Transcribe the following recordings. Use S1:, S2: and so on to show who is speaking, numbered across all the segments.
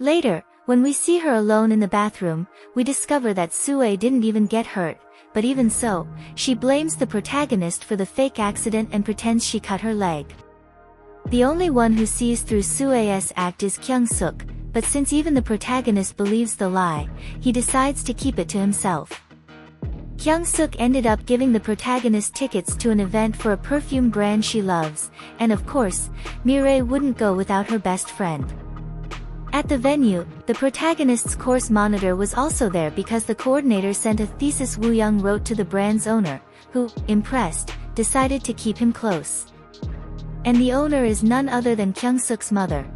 S1: Later, when we see her alone in the bathroom, we discover that Sue didn't even get hurt, but even so, she blames the protagonist for the fake accident and pretends she cut her leg. The only one who sees through Sue's act is Kyung-suk, but since even the protagonist believes the lie, he decides to keep it to himself. Kyung-suk ended up giving the protagonist tickets to an event for a perfume brand she loves, and of course, Mireille wouldn't go without her best friend. At the venue, the protagonist's course monitor was also there because the coordinator sent a thesis Woo Young wrote to the brand's owner, who, impressed, decided to keep him close. And the owner is none other than Kyung-suk's mother.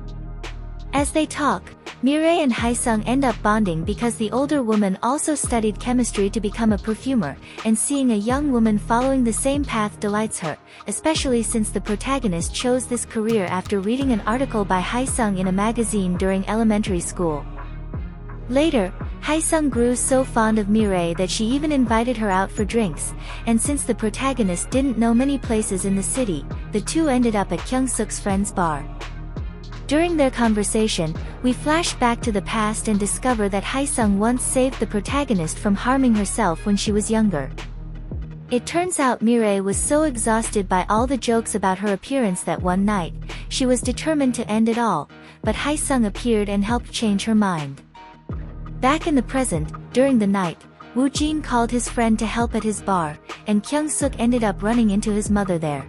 S1: As they talk, Mireille and Haesung end up bonding because the older woman also studied chemistry to become a perfumer, and seeing a young woman following the same path delights her, especially since the protagonist chose this career after reading an article by Haesung in a magazine during elementary school. Later, Haesung grew so fond of Mireille that she even invited her out for drinks, and since the protagonist didn't know many places in the city, the two ended up at Kyung-suk's friend's bar. During their conversation, we flash back to the past and discover that Haesung once saved the protagonist from harming herself when she was younger. It turns out Mireille was so exhausted by all the jokes about her appearance that one night, she was determined to end it all, but Haesung appeared and helped change her mind. Back in the present, during the night, Woo Jin called his friend to help at his bar, and Kyung-suk ended up running into his mother there.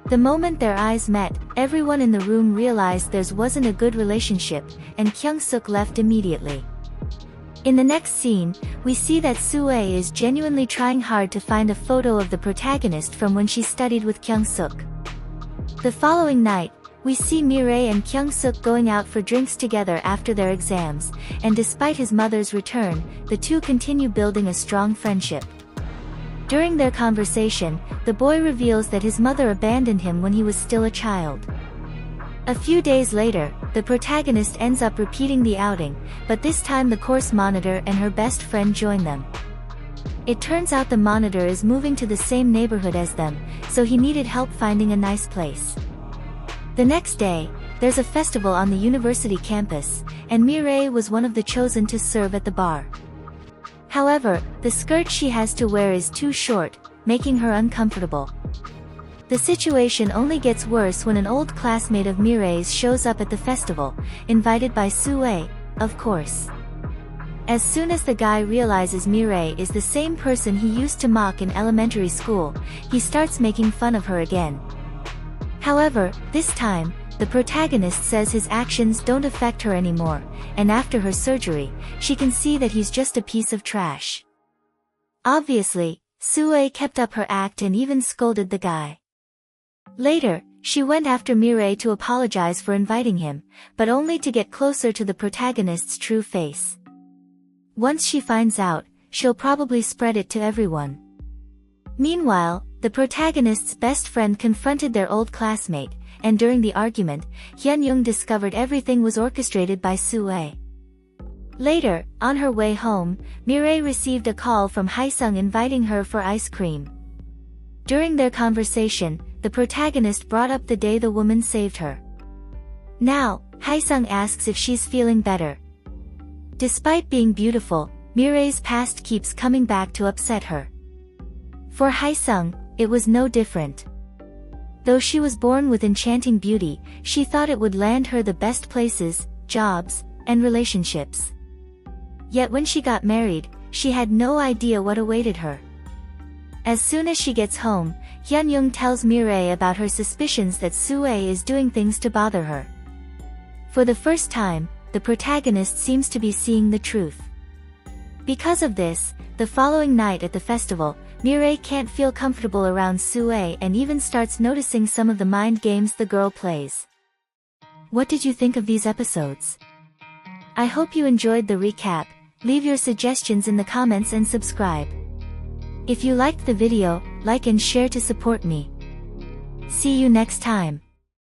S1: The moment their eyes met, everyone in the room realized theirs wasn't a good relationship, and Kyung-suk left immediately. In the next scene, we see that Sue is genuinely trying hard to find a photo of the protagonist from when she studied with Kyung-suk. The following night, we see Mireille and Kyung-suk going out for drinks together after their exams, and despite his mother's return, the two continue building a strong friendship. During their conversation, the boy reveals that his mother abandoned him when he was still a child. A few days later, the protagonist ends up repeating the outing, but this time the course monitor and her best friend join them. It turns out the monitor is moving to the same neighborhood as them, so he needed help finding a nice place. The next day, there's a festival on the university campus, and Mireille was one of the chosen to serve at the bar. However, the skirt she has to wear is too short, making her uncomfortable. The situation only gets worse when an old classmate of Mireille's shows up at the festival, invited by Sue, of course. As soon as the guy realizes Mireille is the same person he used to mock in elementary school, he starts making fun of her again. However, this time, the protagonist says his actions don't affect her anymore, and after her surgery, she can see that he's just a piece of trash. Obviously, Sue kept up her act and even scolded the guy. Later, she went after Mireille to apologize for inviting him, but only to get closer to the protagonist's true face. Once she finds out, she'll probably spread it to everyone. Meanwhile, the protagonist's best friend confronted their old classmate, and during the argument, Hyun-young discovered everything was orchestrated by Sue. Later, on her way home, Mireille received a call from Haesung inviting her for ice cream. During their conversation, the protagonist brought up the day the woman saved her. Now, Haesung asks if she's feeling better. Despite being beautiful, Mireille's past keeps coming back to upset her. For Haesung, it was no different. Though she was born with enchanting beauty, she thought it would land her the best places, jobs, and relationships. Yet when she got married, she had no idea what awaited her. As soon as she gets home, Hyun-young tells Mireille about her suspicions that Sue is doing things to bother her. For the first time, the protagonist seems to be seeing the truth. Because of this, the following night at the festival, Mireille can't feel comfortable around Sue and even starts noticing some of the mind games the girl plays. What did you think of these episodes? I hope you enjoyed the recap. Leave your suggestions in the comments and subscribe. If you liked the video, like and share to support me. See you next time.